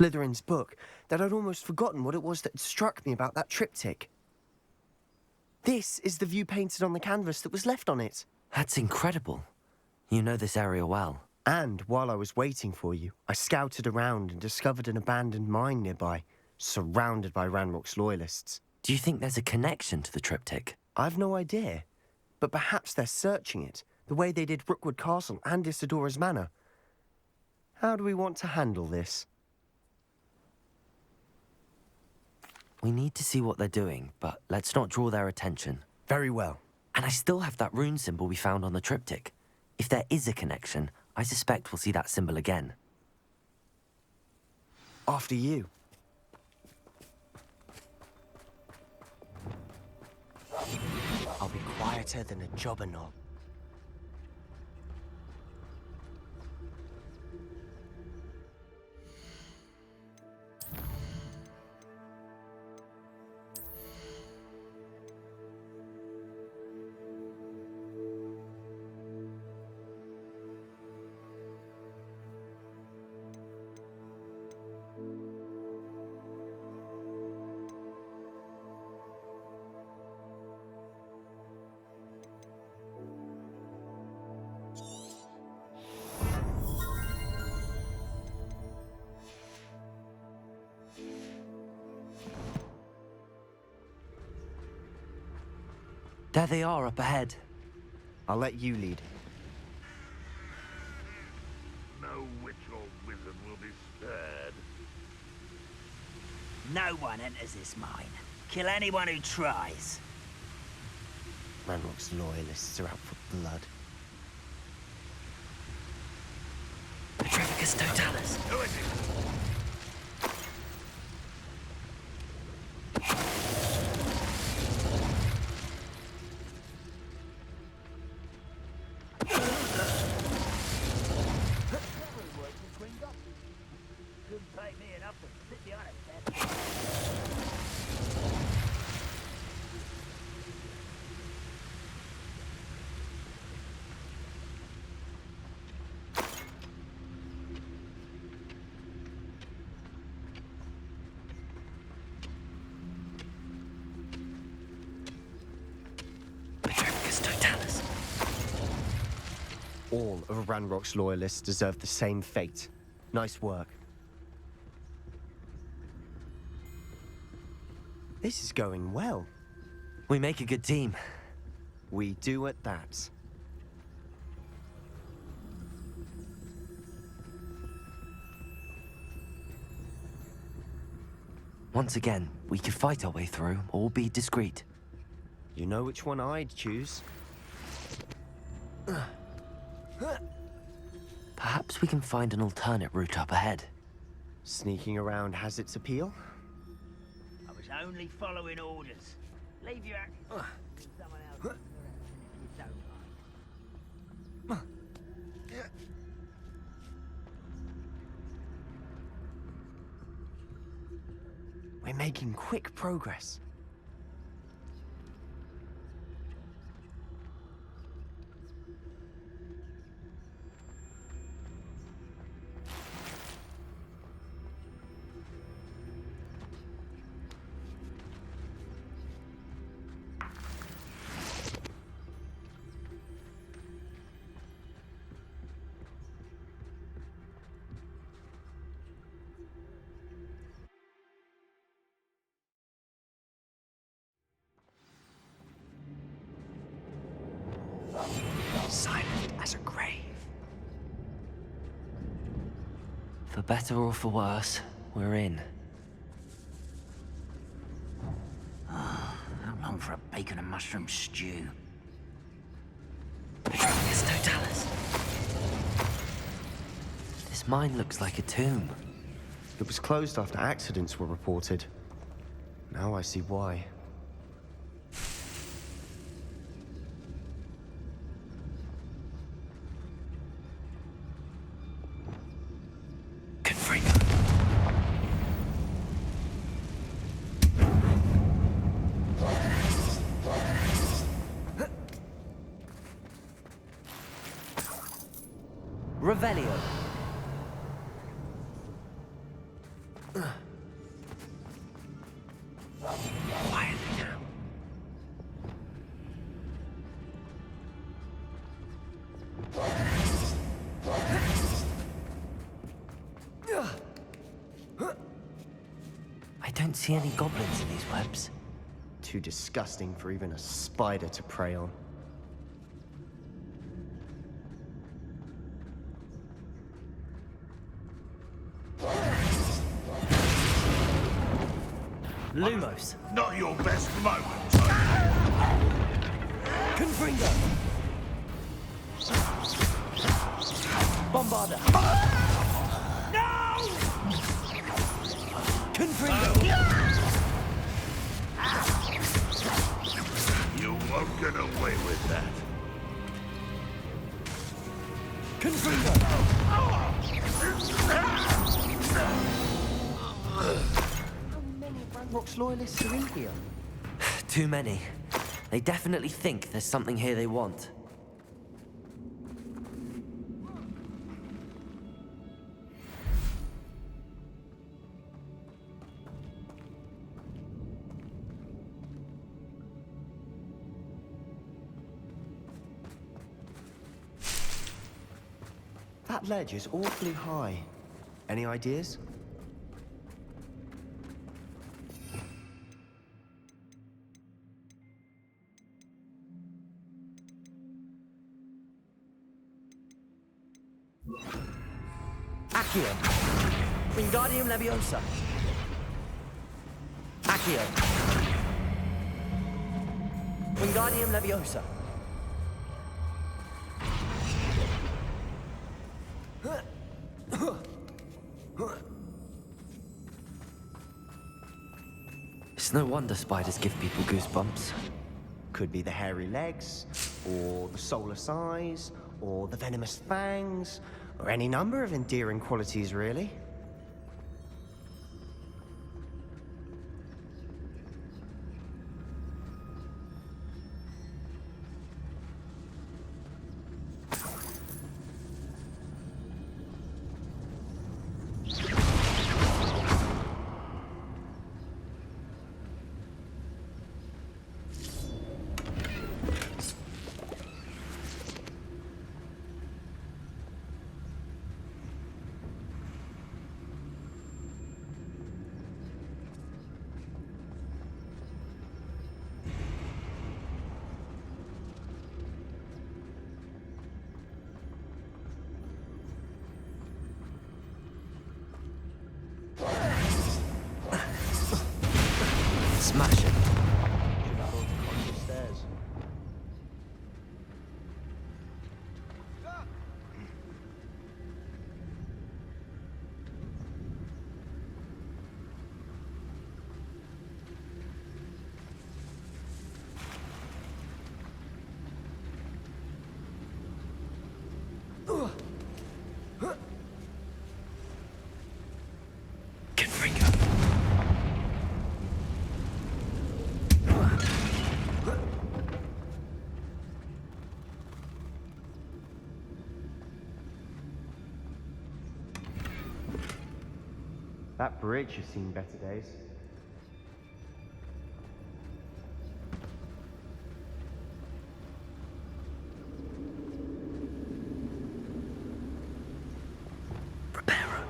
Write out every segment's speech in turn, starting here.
Slytherin's book, that I'd almost forgotten what it was that struck me about that triptych. This is the view painted on the canvas that was left on it. That's incredible. You know this area well. And while I was waiting for you, I scouted around and discovered an abandoned mine nearby, surrounded by Ranrock's loyalists. Do you think there's a connection to the triptych? I've no idea, but perhaps they're searching it, the way they did Rookwood Castle and Isidora's Manor. How do we want to handle this? We need to see what they're doing, but let's not draw their attention. Very well. And I still have that rune symbol we found on the triptych. If there is a connection, I suspect we'll see that symbol again. After you. I'll be quieter than a jobberknoll. There they are up ahead. I'll let you lead. No witch or wizard will be spared. No one enters this mine. Kill anyone who tries. Ranrock's loyalists are out for blood. Petrificus Totalis. Who is it? All of Ranrock's loyalists deserve the same fate. Nice work. This is going well. We make a good team. We do at that. Once again, we could fight our way through, or be discreet. You know which one I'd choose. Perhaps we can find an alternate route up ahead. Sneaking around has its appeal. I was only following orders. Leave your act to someone else if you don't mind. We're making quick progress. Silent as a grave. For better or for worse, we're in. How long for a bacon and mushroom stew? Petrificus Totalis. This mine looks like a tomb. It was closed after accidents were reported. Now I see why. Confringo. Revelio. Quietly now. I don't see any goblins in these webs. Too disgusting for even a spider to prey on. Lumos! Not your best moment. Confringo! Bombarder! No! Confringo! You won't get away with that. Confringo! How many Ranrock's loyalists are in here? Too many. They definitely think there's something here they want. That ledge is awfully high. Any ideas? Accio! Wingardium Leviosa! Accio! Wingardium Leviosa! It's no wonder spiders give people goosebumps. Could be the hairy legs, or the soulless eyes, or the venomous fangs, or any number of endearing qualities, really. Smash it. Stairs. Confringo! That bridge has seen better days. Preparo.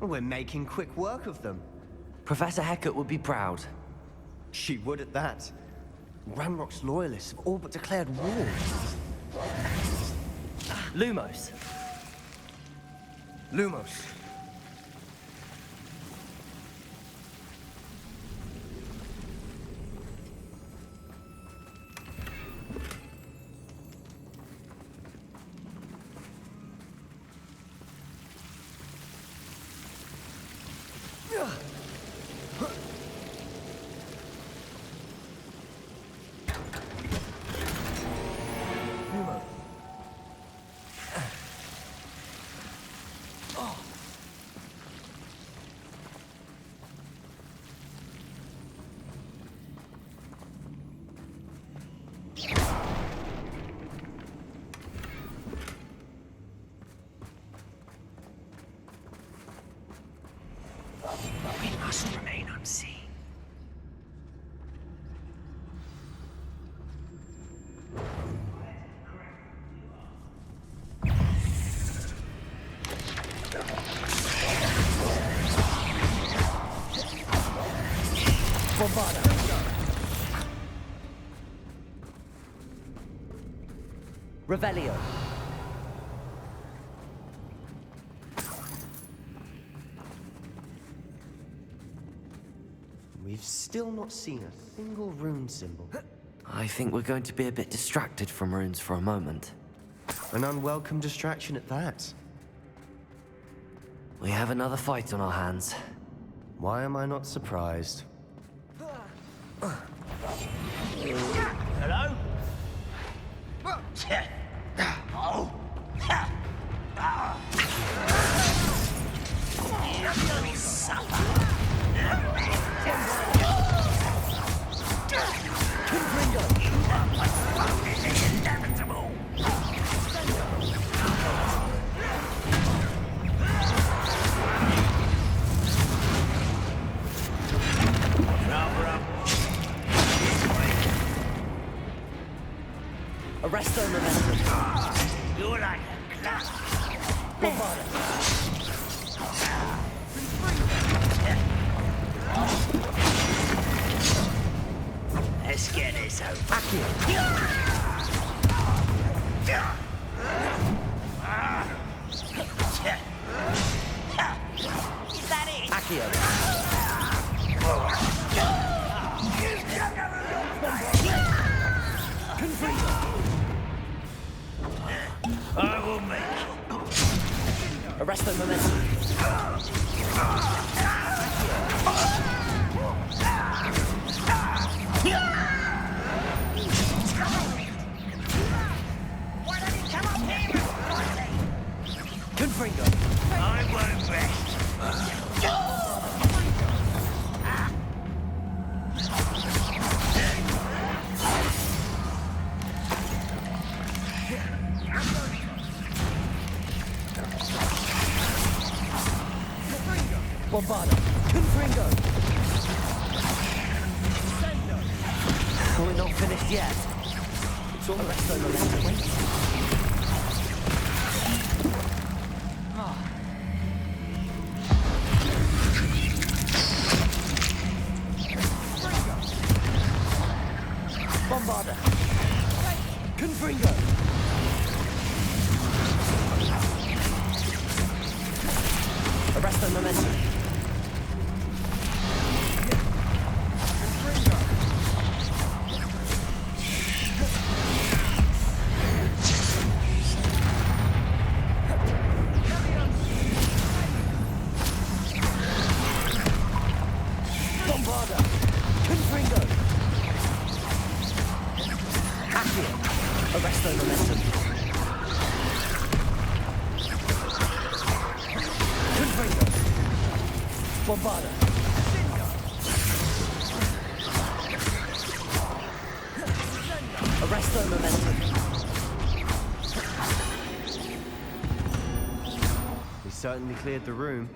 We're making quick work of them. Professor Hecat would be proud. She would at that. Ranrock's loyalists have all but declared war. Lumos. Lumos. We must remain unseen. Revelio. We've still not seen a single rune symbol. I think we're going to be a bit distracted from runes for a moment. An unwelcome distraction at that. We have another fight on our hands. Why am I not surprised? Hello? Oh. You suffer. Inevitable. Arresto momentum. You're like a clown. Let's get this over. Is that it? Accio. I will make it. Arresto momentum. Why don't you come up here and fight me? Confringo. I won't rest. Bombarda. Confringo. We're not finished yet. It's almost Arresto momentum. Bombarda. Confringo. Arresto momentum. Bombarda. Confringo. Accio. Arresto momentum. Confringo. Bombarda. Arresto momentum. We certainly cleared the room.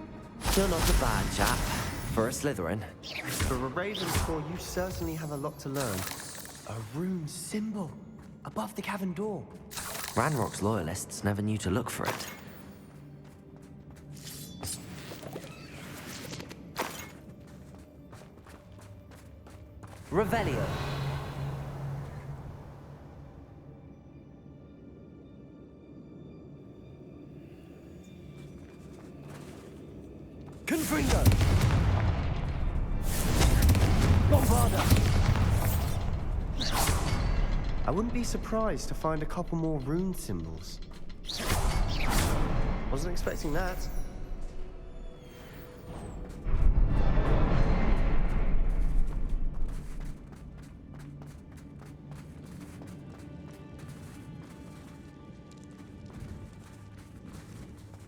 You're not a bad chap. For a Slytherin. For a Ravenclaw, you certainly have a lot to learn. A rune symbol above the cavern door. Ranrock's loyalists never knew to look for it. Revelio. Confringo! Bombarda! I wouldn't be surprised to find a couple more rune symbols. Wasn't expecting that.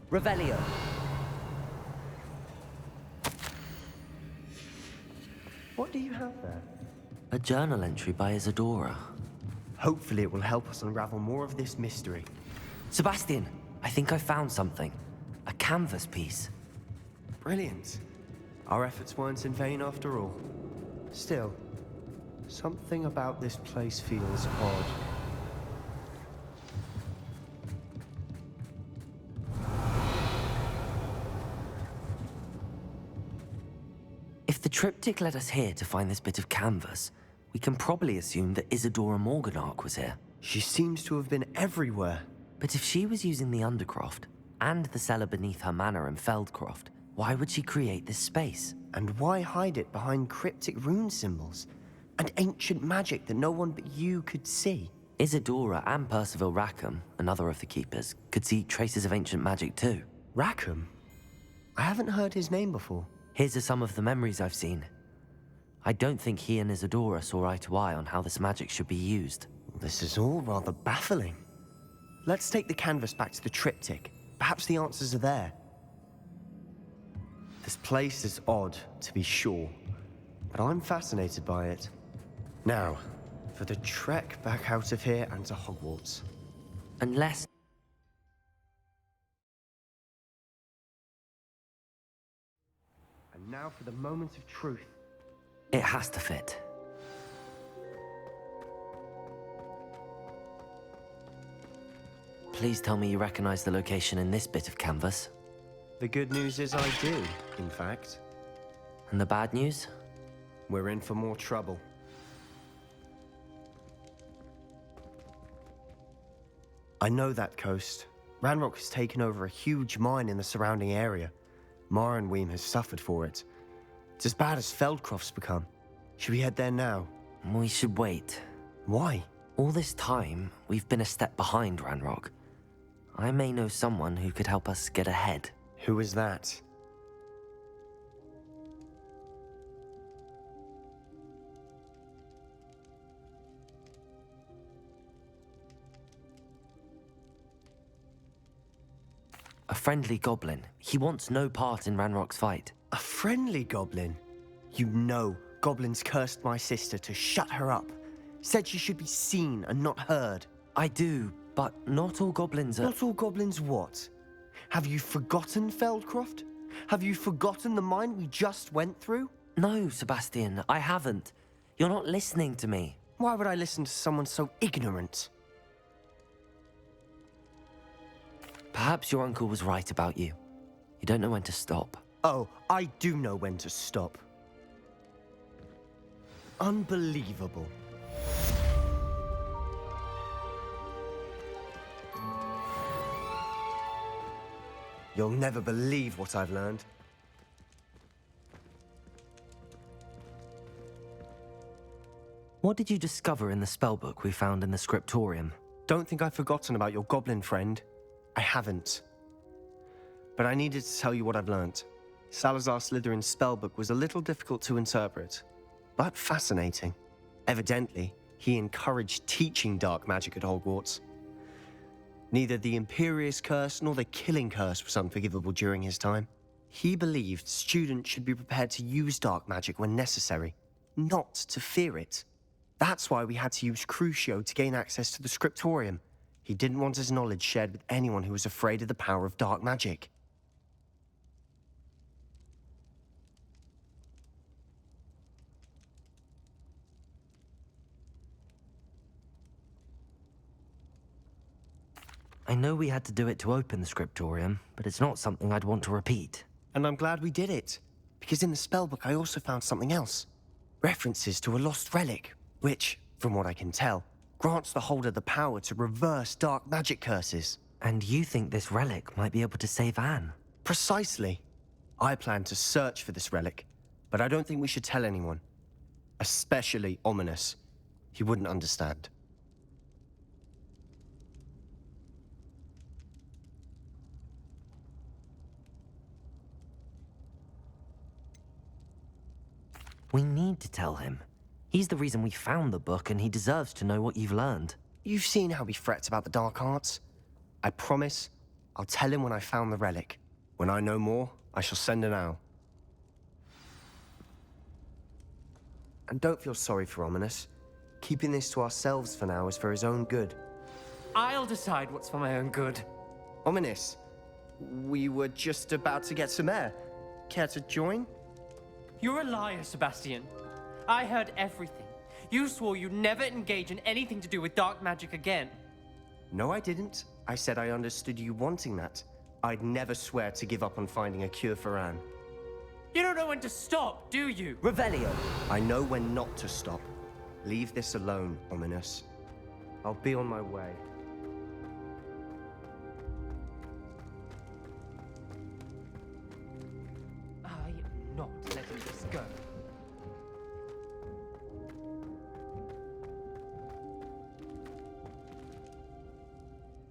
Revelio. What do you have there? A journal entry by Isadora. Hopefully it will help us unravel more of this mystery. Sebastian, I think I found something. A canvas piece. Brilliant. Our efforts weren't in vain after all. Still, something about this place feels odd. If the triptych led us here to find this bit of canvas, we can probably assume that Isadora Morganach was here. She seems to have been everywhere. But if she was using the Undercroft, and the cellar beneath her manor in Feldcroft, why would she create this space? And why hide it behind cryptic rune symbols? And ancient magic that no one but you could see? Isadora and Percival Rackham, another of the Keepers, could see traces of ancient magic too. Rackham? I haven't heard his name before. His are some of the memories I've seen. I don't think he and Isadora saw eye to eye on how this magic should be used. This is all rather baffling. Let's take the canvas back to the triptych. Perhaps the answers are there. This place is odd, to be sure, but I'm fascinated by it. Now, for the trek back out of here and to Hogwarts. Unless... And now for the moment of truth. It has to fit. Please tell me you recognize the location in this bit of canvas. The good news is I do, in fact. And the bad news? We're in for more trouble. I know that coast. Ranrock has taken over a huge mine in the surrounding area. Mornweem has suffered for it. It's as bad as Feldcroft's become. Should we head there now? We should wait. Why? All this time, we've been a step behind Ranrock. I may know someone who could help us get ahead. Who is that? A friendly goblin. He wants no part in Ranrock's fight. A friendly goblin? You know, goblins cursed my sister to shut her up. Said she should be seen and not heard. I do, but not all goblins are... Not all goblins what? Have you forgotten Feldcroft? Have you forgotten the mine we just went through? No, Sebastian, I haven't. You're not listening to me. Why would I listen to someone so ignorant? Perhaps your uncle was right about you. You don't know when to stop. Oh, I do know when to stop. Unbelievable. You'll never believe what I've learned. What did you discover in the spellbook we found in the scriptorium? Don't think I've forgotten about your goblin friend. I haven't. But I needed to tell you what I've learnt. Salazar Slytherin's spellbook was a little difficult to interpret, but fascinating. Evidently, he encouraged teaching dark magic at Hogwarts. Neither the Imperious Curse nor the Killing Curse was unforgivable during his time. He believed students should be prepared to use dark magic when necessary, not to fear it. That's why we had to use Crucio to gain access to the scriptorium. He didn't want his knowledge shared with anyone who was afraid of the power of dark magic. I know we had to do it to open the scriptorium, but it's not something I'd want to repeat. And I'm glad we did it, because in the spellbook I also found something else. References to a lost relic, which, from what I can tell, grants the holder the power to reverse dark magic curses. And you think this relic might be able to save Anne? Precisely. I plan to search for this relic, but I don't think we should tell anyone. Especially Ominous. He wouldn't understand. We need to tell him. He's the reason we found the book, and he deserves to know what you've learned. You've seen how he frets about the dark arts. I promise I'll tell him when I found the relic. When I know more, I shall send an owl. And don't feel sorry for Ominous. Keeping this to ourselves for now is for his own good. I'll decide what's for my own good. Ominous, we were just about to get some air. Care to join? You're a liar, Sebastian. I heard everything. You swore you'd never engage in anything to do with dark magic again. No, I didn't. I said I understood you wanting that. I'd never swear to give up on finding a cure for Anne. You don't know when to stop, do you? Revelio! I know when not to stop. Leave this alone, Ominous. I'll be on my way. I am not letting this go.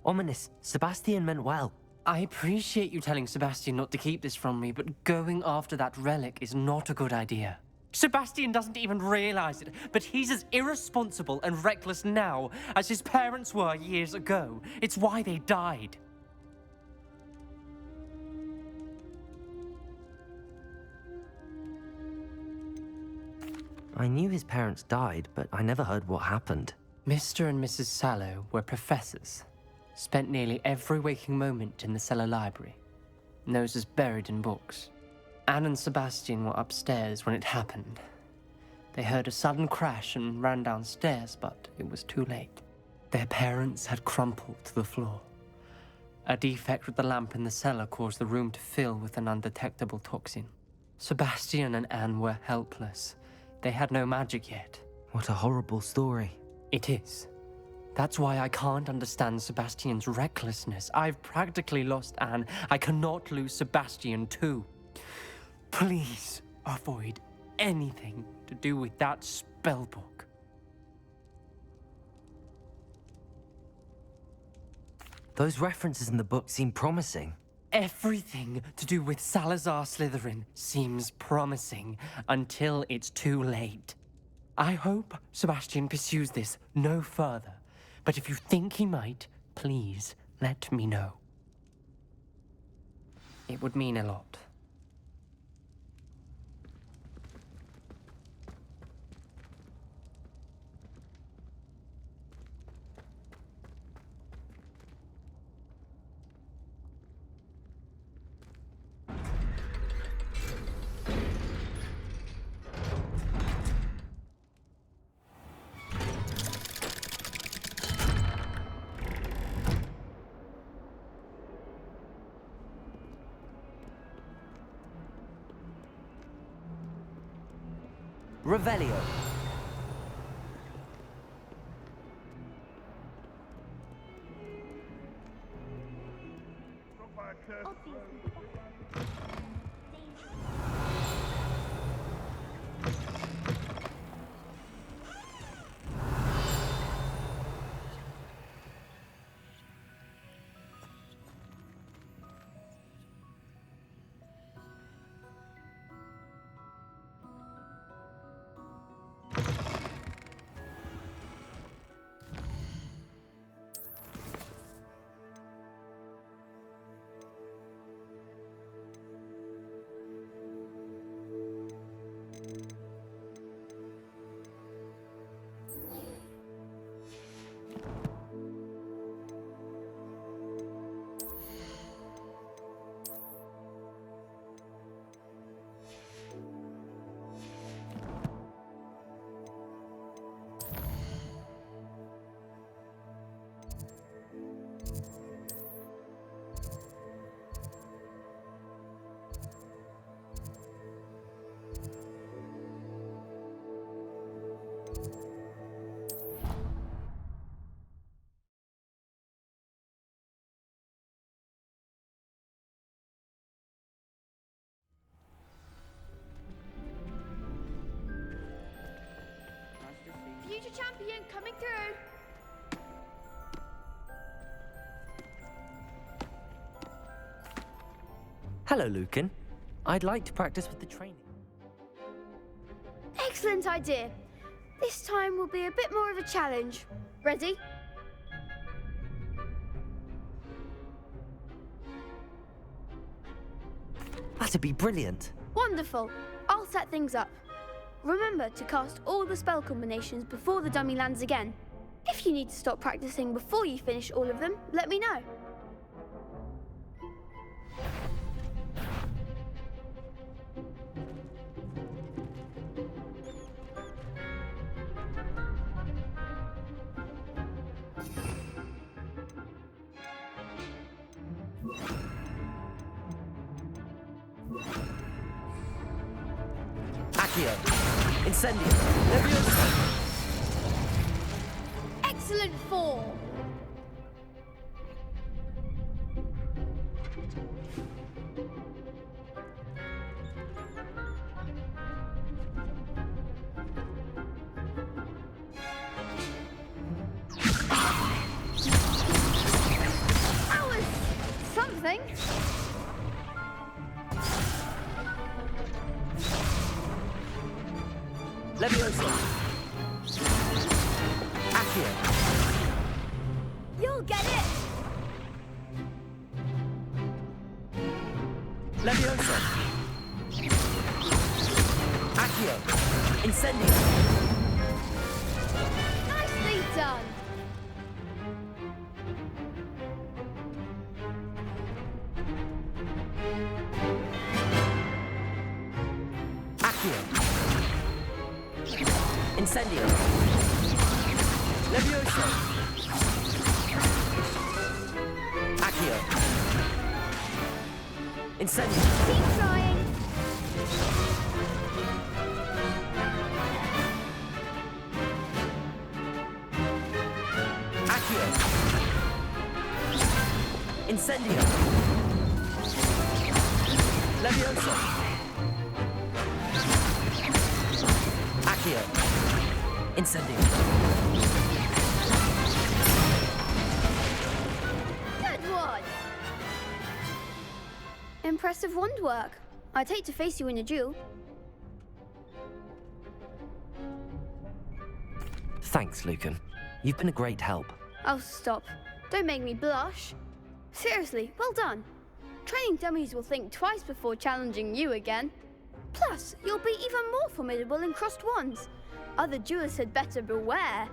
Ominous, Sebastian meant well. I appreciate you telling Sebastian not to keep this from me, but going after that relic is not a good idea. Sebastian doesn't even realize it, but he's as irresponsible and reckless now as his parents were years ago. It's why they died. I knew his parents died, but I never heard what happened. Mr. and Mrs. Sallow were professors. Spent nearly every waking moment in the cellar library. Noses buried in books. Anne and Sebastian were upstairs when it happened. They heard a sudden crash and ran downstairs, but it was too late. Their parents had crumpled to the floor. A defect with the lamp in the cellar caused the room to fill with an undetectable toxin. Sebastian and Anne were helpless. They had no magic yet. What a horrible story. It is. That's why I can't understand Sebastian's recklessness. I've practically lost Anne. I cannot lose Sebastian too. Please avoid anything to do with that spellbook. Those references in the book seem promising. Everything to do with Salazar Slytherin seems promising until it's too late. I hope Sebastian pursues this no further. But if you think he might, please let me know. It would mean a lot. Revelio. Drop by a curse. through. Hello, Lucan. I'd like to practice with the training. Excellent idea. This time will be a bit more of a challenge. Ready? That'd be brilliant. Wonderful. I'll set things up. Remember to cast all the spell combinations before the dummy lands again. If you need to stop practicing before you finish all of them, let me know. Accio. Incendio. Leviosa. Excellent form. That was something. Leviosa. Accio. You'll get it. Leviosa. Accio. Incendio. Nicely done. Accio. Incendio. Leviosa. Accio. Incendio. Keep trying. Accio. Incendio. Leviosa. Accio. Incendio. Good one. Impressive wand work. I'd hate to face you in a duel. Thanks, Lucan. You've been a great help. Oh, stop. Don't make me blush. Seriously, well done. Training dummies will think twice before challenging you again. Plus, you'll be even more formidable in crossed wands. Other duelists had better beware.